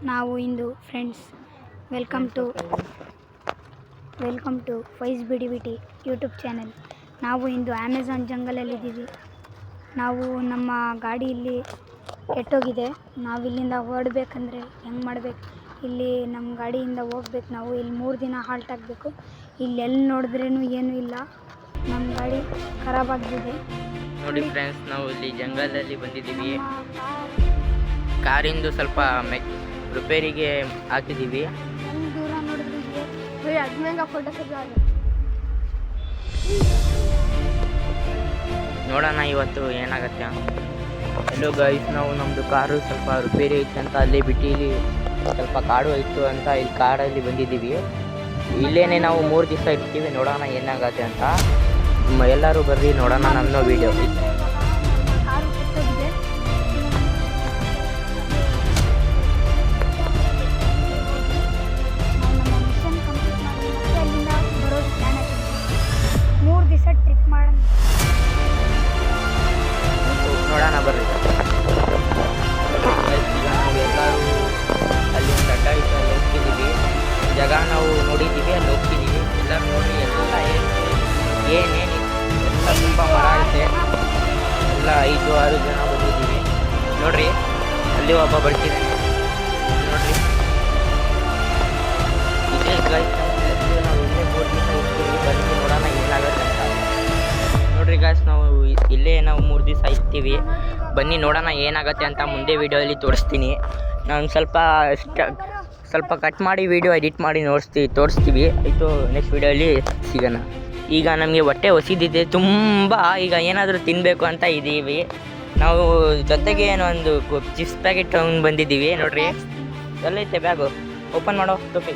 ನಾವು ಇಂದು friends welcome to ಫೈಸ್ ಬಿಡಿ BT YouTube channel. ನಾವು ಇಂದು ಅಮೆಝಾನ್ ಜಂಗಲಲ್ಲಿದ್ದೀವಿ. ನಾವು ನಮ್ಮ ಗಾಡಿ ಇಲ್ಲಿ ಕೆಟ್ಟೋಗಿದೆ. ನಾವು ಇಲ್ಲಿಂದ ಹೊರಡಬೇಕಂದ್ರೆ ಹೆಂಗೆ ಮಾಡಬೇಕು? ಇಲ್ಲಿ ನಮ್ಮ ಗಾಡಿಯಿಂದ ಹೋಗ್ಬೇಕು. ನಾವು ಇಲ್ಲಿ 3 ದಿನ ಹಾಲ್ಟ್ ಆಗಬೇಕು. ಇಲ್ಲಿ ಎಲ್ಲಿ ನೋಡಿದ್ರೂ ಏನೂ ಇಲ್ಲ, ನಮ್ಮ ಗಾಡಿ ಖರಾಬಾಗಿದೆ. ನೋಡಿ ಫ್ರೆಂಡ್ಸ್, ನಾವು ಇಲ್ಲಿ ಜಂಗಲಲ್ಲಿ ಬಂದಿದ್ದೀವಿ. ಕಾರಿಂದು ಸ್ವಲ್ಪ ರಿಪೇರಿಗೆ ಹಾಕಿದ್ದೀವಿ. ದೂರ ನೋಡಿದ್ರೆ ನೋಡೋಣ ಇವತ್ತು ಏನಾಗತ್ತೆ. ಎಲ್ಲೋ ಗೈಸ್, ನಾವು ನಮ್ಮದು ಕಾರು ಸ್ವಲ್ಪ ರಿಪೇರಿ ಐತೆ ಅಂತ ಅಲ್ಲೇ ಬಿಟ್ಟು ಇಲ್ಲಿ ಸ್ವಲ್ಪ ಕಾಡು ಇತ್ತು ಅಂತ ಇಲ್ಲಿ ಕಾರಲ್ಲಿ ಬಂದಿದ್ದೀವಿ. ಇಲ್ಲೇನೆ ನಾವು 3 ದಿವಸ ಇರ್ತೀವಿ. ನೋಡೋಣ ಏನಾಗತ್ತೆ ಅಂತ. ಎಲ್ಲರೂ ಬರ್ರಿ ನೋಡೋಣ ನಮ್ಮ ವಿಡಿಯೋ. ಟ್ರಿಪ್ ಮಾಡೋಣ, ನೋಡೋಣ ಬರ್ರಿ. ಈಗ ನಾವು ಎಲ್ಲರೂ ಅಲ್ಲಿ ಒಂದು ಅಡ್ಡ ಇತ್ತು, ಅಲ್ಲಿ ಹೋಗ್ತಿದ್ದೀವಿ. ಜಾಗ ನಾವು ನೋಡಿದ್ದೀವಿ, ಅಲ್ಲಿ ಹೋಗ್ತಿದ್ದೀವಿ. ಎಲ್ಲರೂ ನೋಡ್ರಿ, ಎಲ್ಲ ಏನೇನು ಎಲ್ಲ ತುಂಬ ಮರ ಐತೆ. ಎಲ್ಲ 5-6 ಜನ ಬಂದಿದ್ದೀವಿ. ನೋಡ್ರಿ, ಅಲ್ಲಿ ಒಬ್ಬ ಬರ್ತಿದ್ದಾನೆ ನೋಡ್ರಿ. ಇದೇ ಗೈಸ್, ನಾವು ಇಲ್ಲೇ 3 ದಿವಸ ಇರ್ತೀವಿ. ಬಂದು ನೋಡೋಣ ಏನಾಗುತ್ತೆ ಅಂತ. ನೋಡ್ರಿ ಗಾಯ್ಸ್, ನಾವು ಇಲ್ಲೇ 3 ದಿವಸ ಇರ್ತೀವಿ. ಬನ್ನಿ ನೋಡೋಣ ಏನಾಗುತ್ತೆ ಅಂತ ಮುಂದೆ ವಿಡಿಯೋದಲ್ಲಿ ತೋರಿಸ್ತೀನಿ. ನಾನು ಸ್ವಲ್ಪ ಕಟ್ ಮಾಡಿ ವಿಡಿಯೋ ಎಡಿಟ್ ಮಾಡಿ ತೋರಿಸ್ತೀವಿ. ಆಯಿತು, ನೆಕ್ಸ್ಟ್ ವಿಡಿಯೋಲಿ ಸಿಗೋಣ. ಈಗ ನಮಗೆ ಹೊಟ್ಟೆ ಹಸಿದಿದೆ ತುಂಬ. ಈಗ ಏನಾದರೂ ತಿನ್ನಬೇಕು ಅಂತ ಇದ್ದೀವಿ. ನಾವು ಜೊತೆಗೆ ಒಂದು ಚಿಪ್ಸ್ ಪ್ಯಾಕೆಟ್ ತಗೊಂಡು ಬಂದಿದ್ದೀವಿ. ನೋಡ್ರಿ, ಎಲ್ಲೈತೆ ಬ್ಯಾಗು? ಓಪನ್ ಮಾಡೋ ಟೋಪಿ.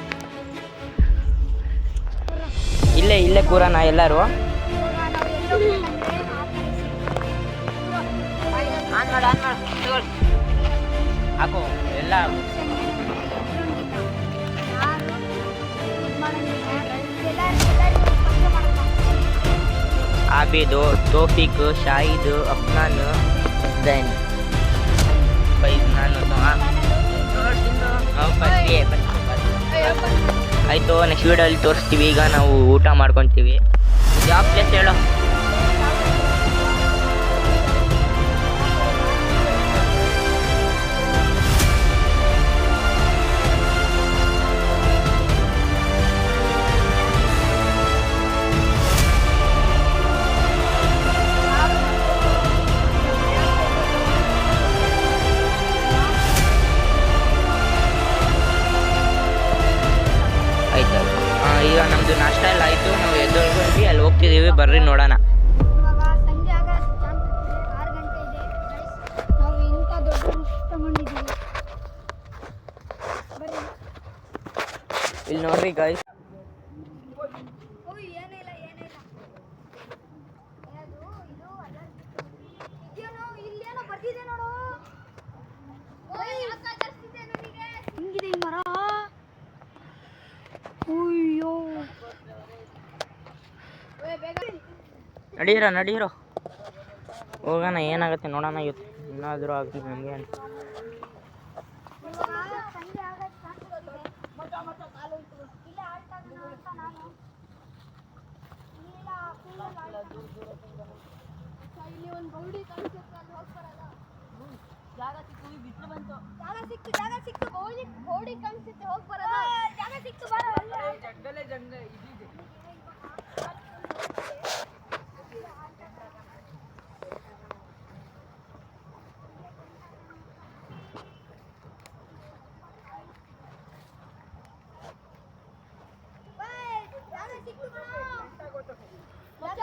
ಇಲ್ಲೇ ಕೂರೋಣ ಎಲ್ಲರೂ. ಹಾಕು ಎಲ್ಲ. ಆಬಿದು, ತೋಫಿಕ್, ಶಾಹಿದ್, ಅಫ್ನಾನ್, ಜೈನ್, ಫೈಜ್, ನಾನು. ಆಯಿತು, ನೆಕ್ಸ್ಟ್ ವಿಡಿಯೋಲ್ಲಿ ತೋರಿಸ್ತೀವಿ. ಈಗ ನಾವು ಊಟ ಮಾಡ್ಕೊತೀವಿ. ಯಾವ ಪ್ಲೇಸ್ ಹೇಳೋ? ಈಗ ನಮ್ಮದು ನಾಷ್ಟ ಎಲ್ಲ ಆಯಿತು. ನಾವು ಎದ್ದೊಳ್ಕೊಂಡು ಅಲ್ಲಿ ಹೋಗ್ತಿದ್ದೀವಿ. ಬರ್ರಿ ನೋಡೋಣ. ಇವಾಗ ಸಂಜೆ ಆಗ 6 ಗಂಟೆ ಇದೆ. ನಾವು ಇಂಥ ದೊಡ್ಡ ರಿಸ್ಕ್ ತಗೊಂಡಿದ್ದೀವಿ. ಬರ್ರಿ, ಇಲ್ಲಿ ನೋಡ್ರಿ ಗಾಯ್ಸ್. ಏನಿಲ್ಲ ಇಲ್ಲೇನೋ ಬರ್ತಿದೆ ನೋಡು. ಹಿಂಗಿದೆ ಈ ಮರ. ಅಯ್ಯೋ, ನಡೀರೋ ಹೋಗೋಣ. ಏನಾಗುತ್ತೆ ನೋಡೋಣ ಇವತ್ತು. ಏನಾದರೂ ಆಗ್ತದೆ ನಮಗೆ ಅಂತ. ಸಂಜೆ ಆಗಕ್ಕೆ ಇಲ್ಲೇ ಆಳ್ತಾಗೋಣ ಅಂತ ನಾನು ಇಲ್ಲಿ ಒಂದು ಗೌಡಿ ಕಾಣಿಸುತ್ತೆ, ಅಲ್ಲಿ ಹೋಗ್ಬಾರಲ್ಲ. ಜಾಗ ಸಿಕ್ತು ಗೌಡಿ ಕಾಣಿಸುತ್ತೆ, ಹೋಗ್ಬಾರಲ್ಲ. ಜಾಗ ಸಿಕ್ತು, ಬರಲ್ಲ.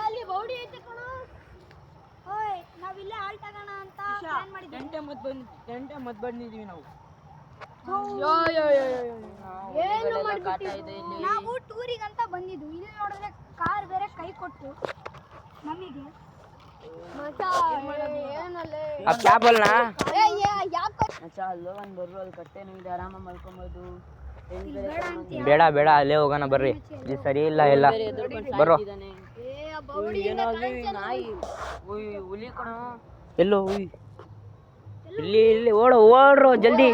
ಅಲ್ಲಿ ಗೌಡಿ ಐತೆ ಕಣ. ನಾವಿಲ್ಲೇ ಆಳ್ತಾಗೋಣ ಅಂತ ಪ್ಲಾನ್ ಮಾಡಿದ್ವಿ. ಗಂಟೆ ಮತ್ ಬಂದಿದ್ದೀವಿ ನಾವು. ಏನು ನಾವು ಟೂರಿಗಂತ ಬಂದಿದ್ದು. ಇಲ್ಲಿ ನೋಡಿದ್ರೆ ಕಾರ್ ಬೇರೆ ಕೈ ಕೊಟ್ಟು ನಮಗೆ. ಬೇಡ ಅಲ್ಲೇ ಹೋಗೋಣ ಬರ್ರಿ. ಇದು ಸರಿ ಇಲ್ಲ ಎಲ್ಲ. ಬರೋ ಎಲ್ಲೋ ಇಲ್ಲಿ ಓಡ್ರೋ ಜಲ್ದಿ.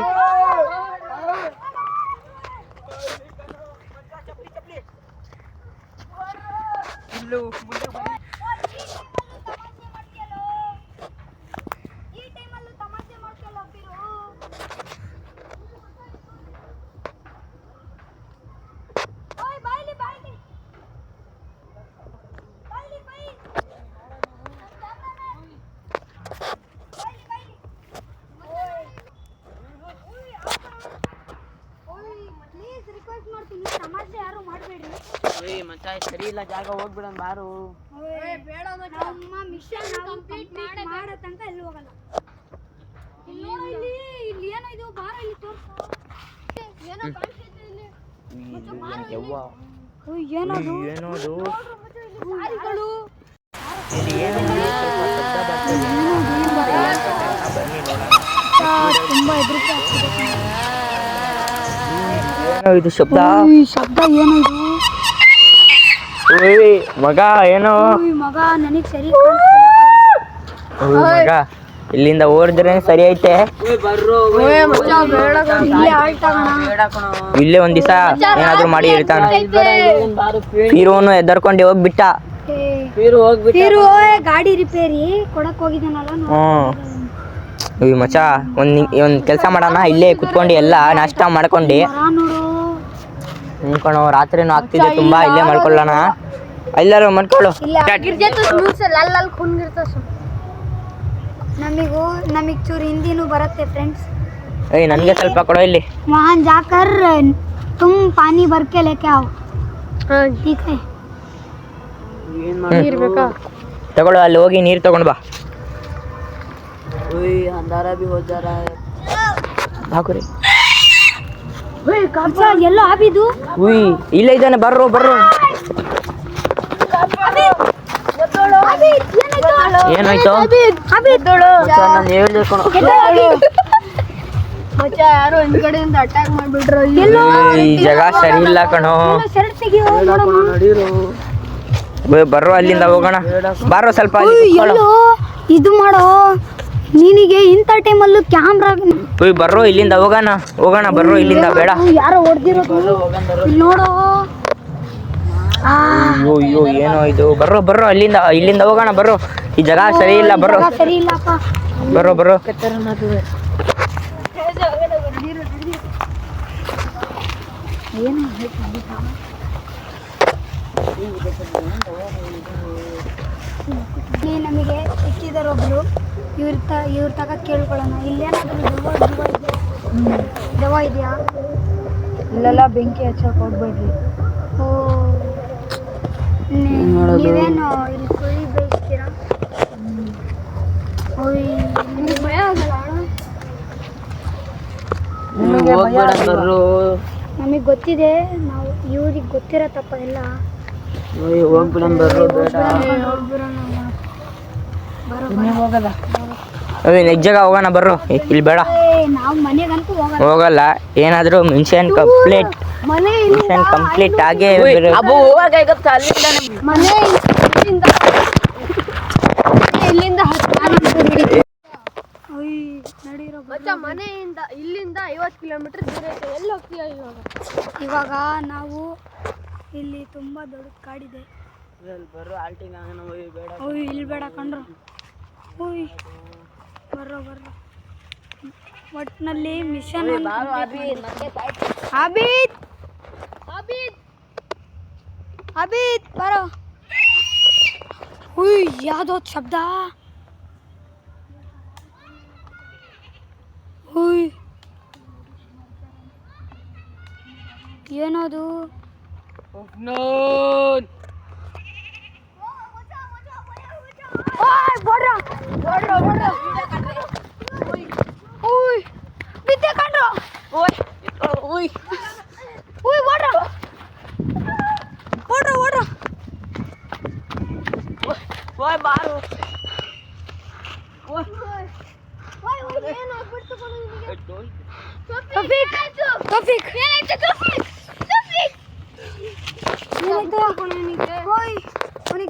ತಮಾಷೆ ಯಾರು ಮಾಡಬೇಡ್ರಿ. ಸರಿ ಇಲ್ಲ ಜಾಗ ಹೋಗ್ಬಿಡೋಣ ಬಾರು. ನಮ್ಮ ಮಿಷನ್ ಕಂಪ್ಲೀಟ್ ಮಾಡೋ ತನಕ ಎಲ್ಲಿ ಹೋಗಲ್ಲ. ಇಲ್ಲಿ ಏನೋ ಇದು ಬಾರ ಇಲ್ಲಿ ತೋರ್ಸು. ಏನೋ ಕಾಣಿಸ್ತಿದೆ ಇಲ್ಲಿ. ಏನದು ಏನದು ಸಾರಿಗಳು. ತುಂಬಾ ಹೆದರಿಕೆ ಆಗ್ತಿದೆ. ಏನೋ ಇದು ಶಬ್ದ ಶಬ್ದ ಏನೋ ಇದು. ಓಯ್ ಮಗ ಏನೋ ಮಗ ನನಗೆ ಸರಿ ಮಗ ಇಲ್ಲಿಂದ ಓಡಿದ್ರೆ ಸರಿ ಐತೆ. ಇಲ್ಲೇ ಒಂದ್ ದಿವಸ ಏನಾದ್ರು ಮಾಡಿ ಇರ್ತಾನ. ಹೀರೋನು ಎದ್ದರ್ಕೊಂಡು ಹೋಗ್ಬಿಟ್ಟ. ಗಾಡಿ ರಿಪೇರಿ ಕೊಡಕ್ ಹೋಗಿದ್ದಾನಲ್ಲ. ಮಚ್ಚ ಒಂದ್ ಕೆಲಸ ಮಾಡೋಣ, ಇಲ್ಲೇ ಕುತ್ಕೊಂಡು ಎಲ್ಲ ನಾಷ್ಟ ಮಾಡ್ಕೊಂಡು ಕಣೋ. ರಾತ್ರಿನೂ ಆಗ್ತಿದೆ ತುಂಬಾ, ಇಲ್ಲೇ ಮಾಡ್ಕೊಳ್ಳೋಣ. ಎಲ್ಲರೂ ಮಾಡ್ಕೊಳ್ಳು. ನಮಗ್ ಚೂರು ಹಿಂದಿನೂ ಬರುತ್ತೆ ಫ್ರೆಂಡ್ಸ್. ಏಯ್ ನನಗೆ ಸ್ವಲ್ಪ ಕೊಡೋ ಇಲ್ಲಿ. वहाँ जाकर तुम पानी भर के लेके आओ. ठीक है. ತಗೊಳ್ಳು, ಅಲ್ಲಿ ಹೋಗಿ ನೀರು ತಗೊಂಡ್ ಬಾ. अंधारा भी हो जा रहा है. ಹಾಕುರಿ. ಎಲ್ಲೋ ಆಬಿದು. ಉಯ್ ಇಲ್ಲೇ ಇದ್ದಾನೆ, ಬರ್ರೋ ಬರ್ರೋ. ಏನಾಯ್ತು? ನಾನು ಹೇಳ್ದೆ ಕಣೋ. ಯಾರು ಹಿಂದ್ಗಡೆಯಿಂದ ಅಟ್ಯಾಕ್ ಮಾಡ್ಬಿಟ್ರು. ಈ ಜಾಗ ಸರಿ ಇಲ್ಲ ಕಣೋ. ನಡೀರು. ಬರ್ರೋ ಅಲ್ಲಿಂದ ಹೋಗೋಣ. ಬಾರೋ ಸ್ವಲ್ಪ ಎಲ್ಲೋ ಇದು ಮಾಡೋ. ನಿನಗೆ ಇಂಥ ಟೈಮಲ್ಲೂ ಕ್ಯಾಮ್ರಾ. ಬರ್ರೋ ಇಲ್ಲಿಂದ ಹೋಗೋಣ ಬರ್ರೋ ಇಲ್ಲಿಂದ. ಬೇಡ ಯಾರೋ ಹೊಡೆದಿರೋದು ನೋಡೋ. ಅಯ್ಯೋ ಏನೋ ಇದು. ಬರ್ರೋ ಇಲ್ಲಿಂದ ಹೋಗೋಣ. ಬರ್ರೋ, ಈ ಜಾಗ ಸರಿ ಇಲ್ಲ. ಬರ್ರೋ ಸರಿ ಇಲ್ಲಪ್ಪ. ಬರ್ರೋ ನಮಗೆ ಸಿಕ್ಕಿದರೊಬ್ರು. ಇವ್ರ ತಗ ಕೇಳ್ಕೊಳ್ಳೋಣ. ಇಲ್ಲೇನಾದ್ರೂ ದೆವ್ವ ಇದೆಯಾ? ಇಲ್ಲೆಲ್ಲ ಬೆಂಕಿ ಹಚ್ಚಕ್ ಹೋಗ್ಬೇಡ್ರಿ. ಓ ನೀವೇನು ಇಲ್ಲಿ ಕುರಿ ಬೇಯಿಸ್ತೀರಾ? ನಿಮಗೆ ಭಯ ಆಗಲ್ಲ? ನಮಗೆ ಗೊತ್ತಿದೆ. ನಾವು ಇವ್ರಿಗೆ ಗೊತ್ತಿರತ್ತಪ್ಪ ಎಲ್ಲ. ಹೋಗ್ಬಿಡೋಣ ಬರ್ರೋ. ಬೇಡ ನೆಕ್ಸ್ಟ್ ಜಾಗ ಹೋಗೋಣ ಬರ್ರೋ. ಇಲ್ಲಿ ಬೇಡ, ನಾವು ಮನೆಗಂತೂ ಹೋಗಲ್ಲ. ಏನಾದರೂ ಮಿಷನ್ ಕಂಪ್ಲೀಟ್ ಆಗೇ ಮನೆಯಿಂದ ಇಲ್ಲಿಂದ 50 ಕಿಲೋಮೀಟರ್ ದೂರ ಐತೆ. ಎಲ್ಲಿ ಹೋಗ್ತೀಯ ಇವಾಗ ನಾವು ಇಲ್ಲಿ ತುಂಬಾ ದೊಡ್ಡ ಕಾಡಿದೆ. ಇಲ್ಲಿ ಬೇಡ ಕಂಡ್ರು. ಬರ್ರೋ ಒಟ್ಟಿನಲ್ಲಿ ಮಿಷನ್. ಅಬೀದ್ ಬರೋ. ಯಾವ್ದೋ ಶಬ್ದ. ಏನದು?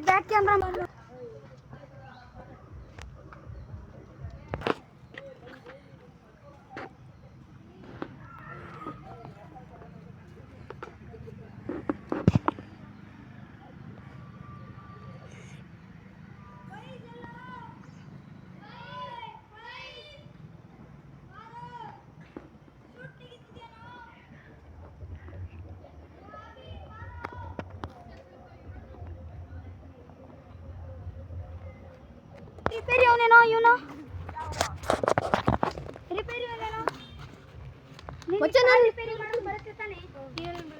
ಬ್ಯಾಕ್ ಕ್ಯಾಮ್ರಾ ಮಾಡು. ರಿಪೇರಿ ಅವನೇನೋ ಇವನು ರಿಪೇರಿ ಅವನೇನೋ ಮಚ್ಚ ನಾನು ರಿಪೇರಿ ಮಾಡೋದು ಬರುತ್ತೆ ತಾನೆ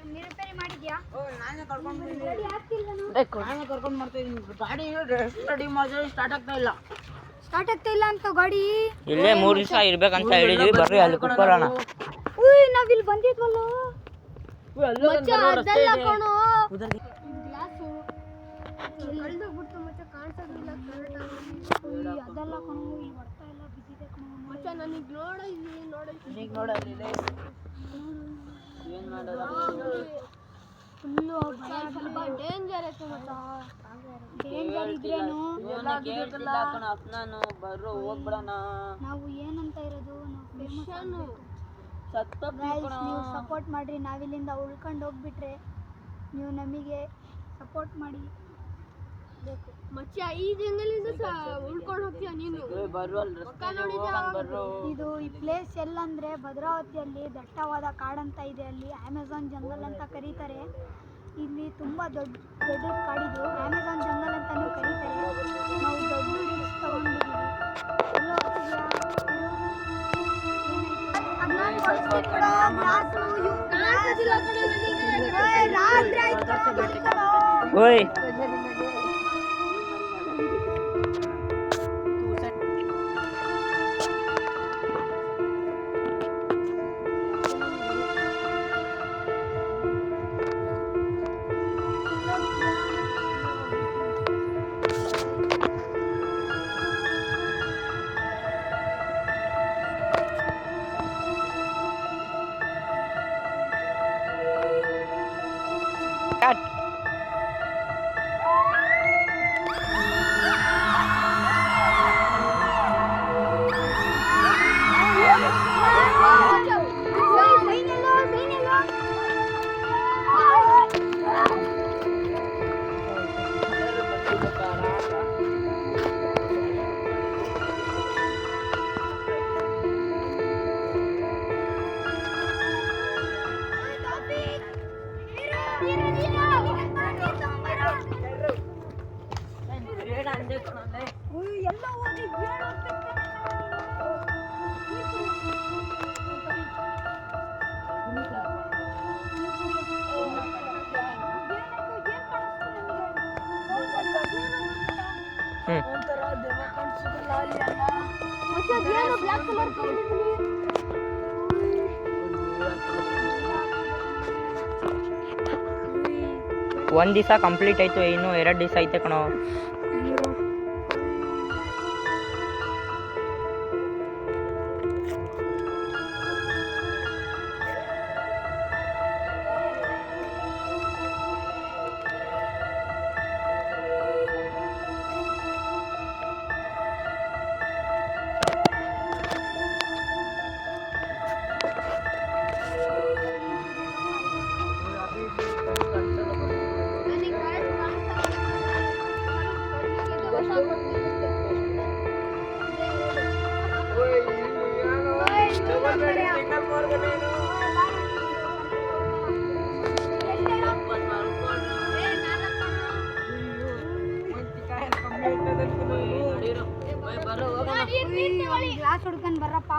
ನೀ ರಿಪೇರಿ ಮಾಡಿದ್ಯಾ ನಾನೇ ಕರ್ಕೊಂಡು ಗಾಡಿ ಆಗ್ತಿಲ್ವನು ನಾನೇ ಕರ್ಕೊಂಡು ಮಾಡ್ತಾ ಇದ್ದೀನಿ ಗಾಡಿ ರೆಡಿ ಮಾಡಿದ್ರೆ ಸ್ಟಾರ್ಟ್ ಆಗ್ತಾ ಇಲ್ಲ ಸ್ಟಾರ್ಟ್ ಆಗ್ತಾ ಇಲ್ಲ ಅಂತ ಗಾಡಿ ಇಲ್ಲೇ 3 ದಿವಸ ಇರ್ಬೇಕಂತ ಹೇಳಿದ್ವಿ ಬರ್ರಿ ಅಲ್ಲಿ ಕುತ್ಕೊಳ್ಳೋಣ ಉಯ್ ನಾವಿಲ್ಲಿ ಬಂದಿದ್ವಲ್ಲ ಮಚ್ಚ ಅದೆಲ್ಲ ಕಣೋ ಗ್ಲಾಸು ಕಳ್ದೋಗ್ಬಿಡ್ತು ಮಚ್ಚ ಕಾಣಿಸೋದಿಲ್ಲ ಉಯ್ ಅದೆಲ್ಲ ಕಣೋ ಈ ಹೊಡ್ತ ಎಲ್ಲ ಬಿದ್ದಿದೆ ಕಣೋ ಮಚ್ಚ ನನಗೆ ನೋಡಿದ್ವಿ ಈಗ ನೋಡಲ್ಲಿ ಏನು ಮಾಡೋದು ಫುಲ್ಲು ಸ್ವಲ್ಪ ಡೇಂಜರ್ ಐತೆ ಮಚ್ಚ ಡೇಂಜರ್ ಇದ್ರೇನು ನಾನು ಬರ್ರೋ ಹೋಗ್ಬಿಡೋಣ ನಾವು ಏನಂತ ಇರೋದು ನಾವು ಸತ್ತೋಗ್ಬಿಡೋಣ ನೀವು ಸಪೋರ್ಟ್ ಮಾಡಿರಿ ನಾವಿಲ್ಲಿಂದ ಉಳ್ಕೊಂಡು ಹೋಗ್ಬಿಟ್ರೆ ನೀವು ನಮಗೆ ಸಪೋರ್ಟ್ ಮಾಡಿ ಬೇಕು ಮಚ್ಚ ಈ ಜಂಗಲಿಂದ ಉಳ್ಕೊಂಡು ಹೋಗ್ತೀಯ ನೀನು ಬರ್ರೋ ಅಲ್ಲಿ ರಸ್ತೆಗೆ ಹೋಗೋಣ ಬರ್ರೋ ಇದು ಈ ಪ್ಲೇಸ್ ಎಲ್ಲಂದ್ರೆ ಭದ್ರಾವತಿಯಲ್ಲಿ ದಟ್ಟವಾದ ಕಾಡಂತ ಇದೆ ಅಲ್ಲಿ ಅಮೆಝಾನ್ ಜಂಗಲ್ ಅಂತ ಕರೀತಾರೆ ಇಲ್ಲಿ ತುಂಬ ದೊಡ್ಡ ಕಾಡಿದು ಅಮೆಝಾನ್ ಜಂಗಲ್ ಅಂತಾನೂ ಕರೀತಾರೆ ನಾವು ದೊಡ್ಡ ರೀಲ್ಸ್ ತಗೊಂಡಿದ್ದೀವಿ ಎಲ್ಲ ಓಯ್ ಕಟ್ ಎಲ್ಲ ಹೋಗಿ ಒಂಥರ ದೆವ್ವ ಕಾಣಿಸೋದಿಲ್ಲ ಅಲ್ಲಿ ಅಲ್ಲ ಮಚ್ಚ ಅದೇನೋ ಬ್ಲಾಕ್ ಕಲರ್ ಕೊಂಡಿದ್ದೀನಿ ಒಂದು ದಿವಸ ಕಂಪ್ಲೀಟ್ ಆಯ್ತು ಇನ್ನು 2 ದಿವಸ ಐತೆ ಕಣೋ ನನಗೆ ಗ್ಲಾಸ್ ಹುಡ್ಕೊಂಡು ಬರ್ರಪ್ಪ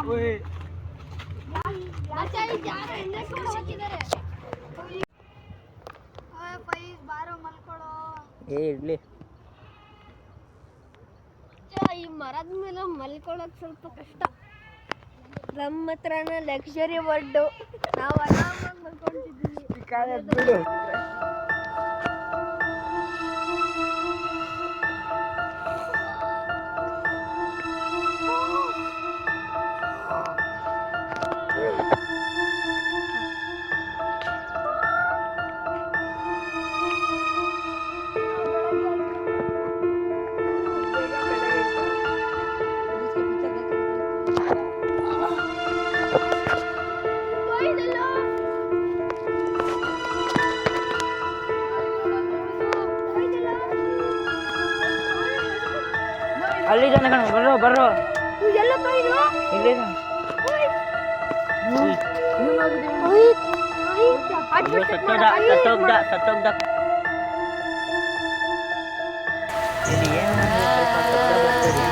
ಬಾರೋ ಮಲ್ಕೊಳ್ಳೋ ಏ ಇರ್ಲಿ ಈ ಮರದ ಮೇಲೆ ಮಲ್ಕೊಳ್ಳೋದು ಸ್ವಲ್ಪ ಕಷ್ಟ ನಮ್ಮ ಹತ್ರನ ಲಕ್ಸುರಿ ಬಡ್ಡು ನಾವು ಆರಾಮಾಗಿ ಮಲ್ಕೊಂತಿದ್ವಿ ಬಿಡು ಅಲ್ಲಿ ಜನ ಕಣ ಬರ್ರೋ ಬರ್ರೋ ಎಲ್ಲ ತೊಯ್ದು ಇಲ್ಲೇ ಸತ್ತೋಗ್ದ ಇಲ್ಲಿ ಏನು ಸ್ವಲ್ಪ ಶಬ್ದ ಬರ್ತದೆ.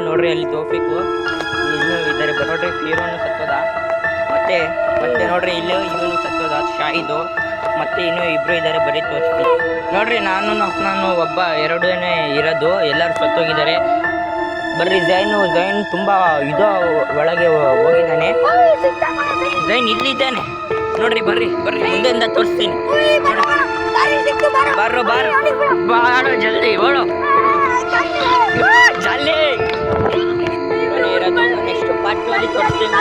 ನೋಡ್ರಿ ಅಲ್ಲಿ ತೋಫಿಕು ಇನ್ನೂ ಇದ್ದಾರೆ ನೋಡ್ರಿ ಫೀರೋನು ಸತ್ತೋದ ಮತ್ತೆ ಮತ್ತೆ ನೋಡ್ರಿ ಇಲ್ಲೇ ಇವನು ಸತ್ತೋದ ಶಾಹಿದು ಮತ್ತೆ ಇನ್ನೂ ಇಬ್ರು ಇದ್ದಾರೆ ಬರೀ ತೋರಿಸ್ತೀನಿ ನೋಡ್ರಿ ನಾನು ಒಬ್ಬ ಎರಡನೇ ಇರೋದು ಎಲ್ಲರೂ ಸತ್ತೋಗಿದ್ದಾರೆ ಬರ್ರಿ ಜೈನ್ ತುಂಬಾ ಇದು ಒಳಗೆ ಹೋಗಿದ್ದಾನೆ ಜೈನ್ ಇಲ್ಲಿದ್ದಾನೆ ನೋಡ್ರಿ ಬರ್ರಿ ಮುಂದೆಯಿಂದ ತೋರಿಸ್ತೀನಿ ಬಾರೋ ಬಾರೋ ಜಲ್ದಿ ಓಡೋ ಜಲ್ದಿ ಇರೋದು ನೆಕ್ಸ್ಟ್ ಪಾರ್ಟ್ ಅಲ್ಲಿ ತೋರಿಸ್ತೀನಿ